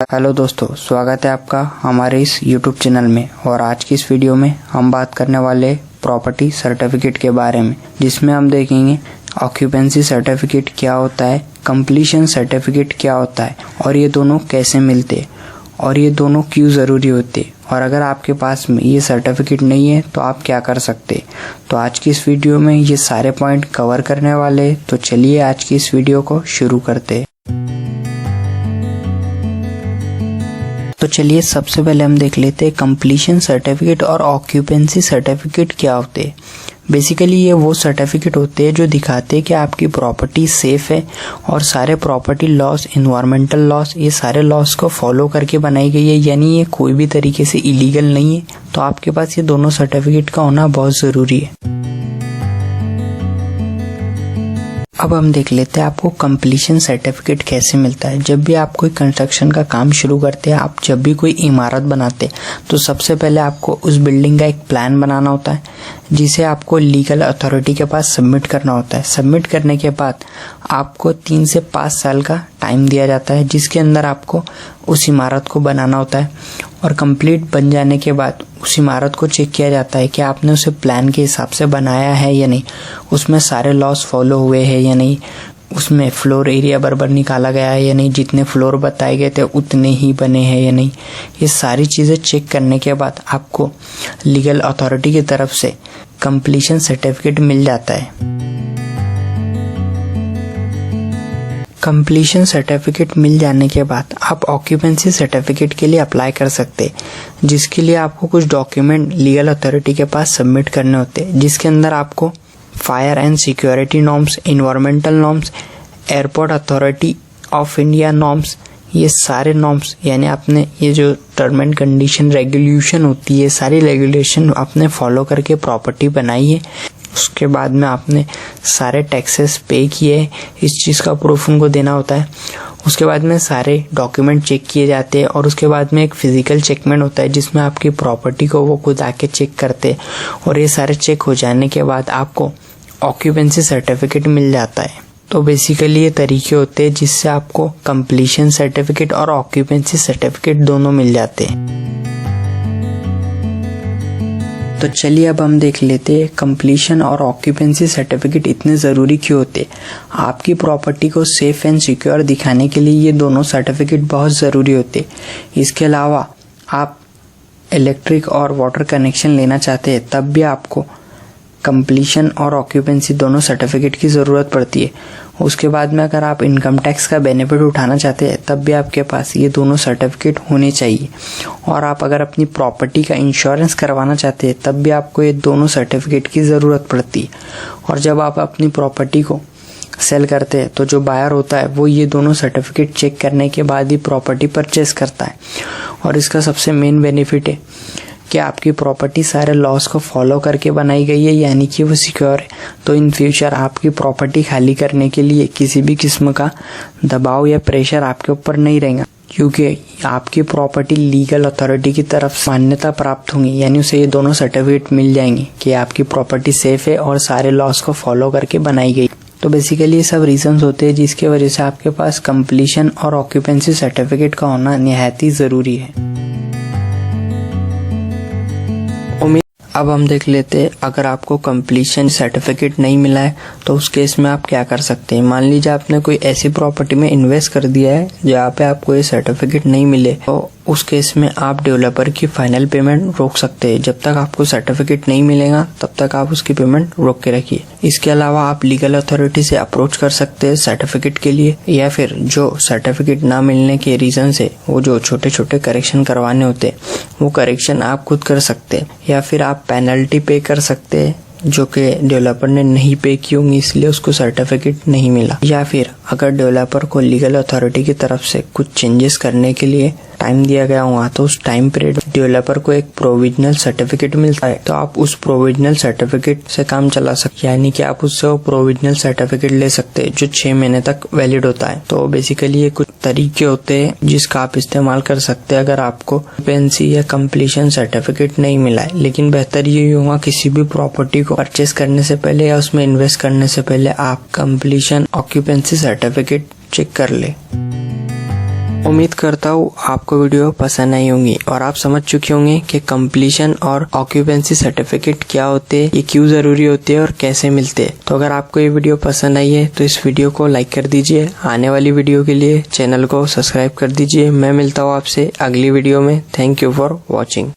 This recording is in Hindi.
हेलो दोस्तों, स्वागत है आपका हमारे इस YouTube चैनल में। और आज की इस वीडियो में हम बात करने वाले प्रॉपर्टी सर्टिफिकेट के बारे में, जिसमें हम देखेंगे ऑक्यूपेंसी सर्टिफिकेट क्या होता है, कंप्लीशन सर्टिफिकेट क्या होता है और ये दोनों कैसे मिलते हैं और ये दोनों क्यों ज़रूरी होते हैं, और अगर आपके पास में ये सर्टिफिकेट नहीं है तो आप क्या कर सकते। तो आज की इस वीडियो में ये सारे पॉइंट कवर करने वाले, तो चलिए आज की इस वीडियो को शुरू करते हैं। तो चलिए सबसे पहले हम देख लेते हैं कंप्लीशन सर्टिफिकेट और ऑक्यूपेंसी सर्टिफिकेट क्या होते हैं। बेसिकली ये वो सर्टिफिकेट होते हैं जो दिखाते हैं कि आपकी प्रॉपर्टी सेफ है और सारे प्रॉपर्टी लॉस, इन्वायरमेंटल लॉस, ये सारे लॉस को फॉलो करके बनाई गई है, यानी ये कोई भी तरीके से इलीगल नहीं है। तो आपके पास ये दोनों सर्टिफिकेट का होना बहुत ज़रूरी है। अब हम देख लेते हैं आपको कंप्लीशन सर्टिफिकेट कैसे मिलता है। जब भी आप कोई कंस्ट्रक्शन का काम शुरू करते हैं, आप जब भी कोई इमारत बनाते हैं, तो सबसे पहले आपको उस बिल्डिंग का एक प्लान बनाना होता है, जिसे आपको लीगल अथॉरिटी के पास सबमिट करना होता है। सबमिट करने के बाद आपको 3 से 5 साल का टाइम दिया जाता है, जिसके अंदर आपको उस इमारत को बनाना होता है। और कंप्लीट बन जाने के बाद उस इमारत को चेक किया जाता है कि आपने उसे प्लान के हिसाब से बनाया है या नहीं, उसमें सारे लॉस फॉलो हुए हैं या नहीं, उसमें फ्लोर एरिया बराबर निकाला गया है या नहीं, जितने फ्लोर बताए गए थे उतने ही बने हैं या नहीं। ये सारी चीज़ें चेक करने के बाद आपको लीगल अथॉरिटी की तरफ से कंप्लीशन सर्टिफिकेट मिल जाता है। कंप्लीशन सर्टिफिकेट मिल जाने के बाद आप ऑक्यूपेंसी सर्टिफिकेट के लिए अप्लाई कर सकते हैं, जिसके लिए आपको कुछ डॉक्यूमेंट लीगल अथॉरिटी के पास सबमिट करने होते हैं, जिसके अंदर आपको fire and security norms, environmental norms, airport authority of India norms, ये सारे नॉर्म्स, यानी आपने ये जो टर्म एंड कंडीशन रेगुलेशन होती है, सारी रेगुलेशन आपने फॉलो करके प्रॉपर्टी बनाई है। उसके बाद में आपने सारे टैक्सेस पे किए, इस चीज़ का प्रूफ उनको देना होता है। उसके बाद में सारे डॉक्यूमेंट चेक किए जाते हैं और उसके बाद में एक फिजिकल चेकमेंट होता है, जिसमें आपकी प्रॉपर्टी को वो खुद आके चेक करते हैं। और ये सारे चेक हो जाने के बाद आपको ऑक्यूपेंसी सर्टिफिकेट मिल जाता है। तो बेसिकली ये तरीके होते हैं जिससे आपको कंप्लीशन सर्टिफिकेट और ऑक्यूपेंसी सर्टिफिकेट दोनों मिल जाते हैं। तो चलिए अब हम देख लेते हैं कंप्लीशन और ऑक्यूपेंसी सर्टिफिकेट इतने ज़रूरी क्यों होते हैं। आपकी प्रॉपर्टी को सेफ एंड सिक्योर दिखाने के लिए ये दोनों सर्टिफिकेट बहुत ज़रूरी होते हैं। इसके अलावा आप इलेक्ट्रिक और वाटर कनेक्शन लेना चाहते हैं, तब भी आपको कंप्लीशन और ऑक्यूपेंसी दोनों सर्टिफिकेट की ज़रूरत पड़ती है। उसके बाद में अगर आप इनकम टैक्स का बेनिफिट उठाना चाहते हैं, तब भी आपके पास ये दोनों सर्टिफिकेट होने चाहिए। और आप अगर अपनी प्रॉपर्टी का इंश्योरेंस करवाना चाहते हैं, तब भी आपको ये दोनों सर्टिफिकेट की ज़रूरत पड़ती है। और जब आप अपनी प्रॉपर्टी को सेल करते हैं, तो जो बायर होता है वो ये दोनों सर्टिफिकेट चेक करने के बाद ही प्रॉपर्टी परचेस करता है। और इसका सबसे मेन बेनिफिट है कि आपकी प्रॉपर्टी सारे लॉस को फॉलो करके बनाई गई है, यानी कि वो सिक्योर है। तो इन फ्यूचर आपकी प्रॉपर्टी खाली करने के लिए किसी भी किस्म का दबाव या प्रेशर आपके ऊपर नहीं रहेगा, क्योंकि आपकी प्रॉपर्टी लीगल अथॉरिटी की तरफ से मान्यता प्राप्त होंगी, यानी उसे ये दोनों सर्टिफिकेट मिल जाएंगे कि आपकी प्रॉपर्टी सेफ है और सारे लॉस को फॉलो करके बनाई गई। तो बेसिकली ये सब रीजंस होते हैं जिसकी वजह से आपके पास कंप्लीशन और ऑक्यूपेंसी सर्टिफिकेट का होना निहायत ही ज़रूरी है। अब हम देख लेते हैं अगर आपको कंप्लीशन सर्टिफिकेट नहीं मिला है तो उस केस में आप क्या कर सकते हैं। मान लीजिए आपने कोई ऐसी प्रॉपर्टी में इन्वेस्ट कर दिया है जहाँ पे आपको ये सर्टिफिकेट नहीं मिले, तो उस केस में आप डेवलपर की फाइनल पेमेंट रोक सकते हैं। जब तक आपको सर्टिफिकेट नहीं मिलेगा तब तक आप उसकी पेमेंट रोक के रखिए। इसके अलावा आप लीगल अथॉरिटी से अप्रोच कर सकते हैं सर्टिफिकेट के लिए, या फिर जो सर्टिफिकेट ना मिलने के रीजन से वो जो छोटे छोटे करेक्शन करवाने होते हैं वो करेक्शन आप खुद कर सकते हैं, या फिर आप पेनल्टी पे कर सकते हैं जो कि डेवलपर ने नहीं पे की होंगी, इसलिए उसको सर्टिफिकेट नहीं मिला। या फिर अगर डेवलपर को लीगल अथॉरिटी की तरफ से कुछ चेंजेस करने के लिए टाइम दिया गया हुआ, तो उस टाइम पीरियड डेवलपर को एक प्रोविजनल सर्टिफिकेट मिलता है, तो आप उस प्रोविजनल सर्टिफिकेट से काम चला सकते, यानी कि आप उससे वो प्रोविजनल सर्टिफिकेट ले सकते हैं जो 6 महीने तक वैलिड होता है। तो बेसिकली ये कुछ तरीके होते हैं जिसका आप इस्तेमाल कर सकते हैं अगर आपको ऑक्यूपेंसी या कंप्लीशन सर्टिफिकेट नहीं मिला है। लेकिन बेहतर ये होगा किसी भी प्रॉपर्टी को परचेस करने से पहले या उसमें इन्वेस्ट करने से पहले आप कंप्लीशन ऑक्यूपेंसी सर्टिफिकेट चेक कर ले। उम्मीद करता हूँ आपको वीडियो पसंद आई होंगी और आप समझ चुके होंगे कि कंप्लीशन और ऑक्यूपेंसी सर्टिफिकेट क्या होते हैं, ये क्यों जरूरी होते हैं और कैसे मिलते हैं। तो अगर आपको ये वीडियो पसंद आई है तो इस वीडियो को लाइक कर दीजिए। आने वाली वीडियो के लिए चैनल को सब्सक्राइब कर दीजिए। मैं मिलता हूँ आपसे अगली वीडियो में। Thank you for watching.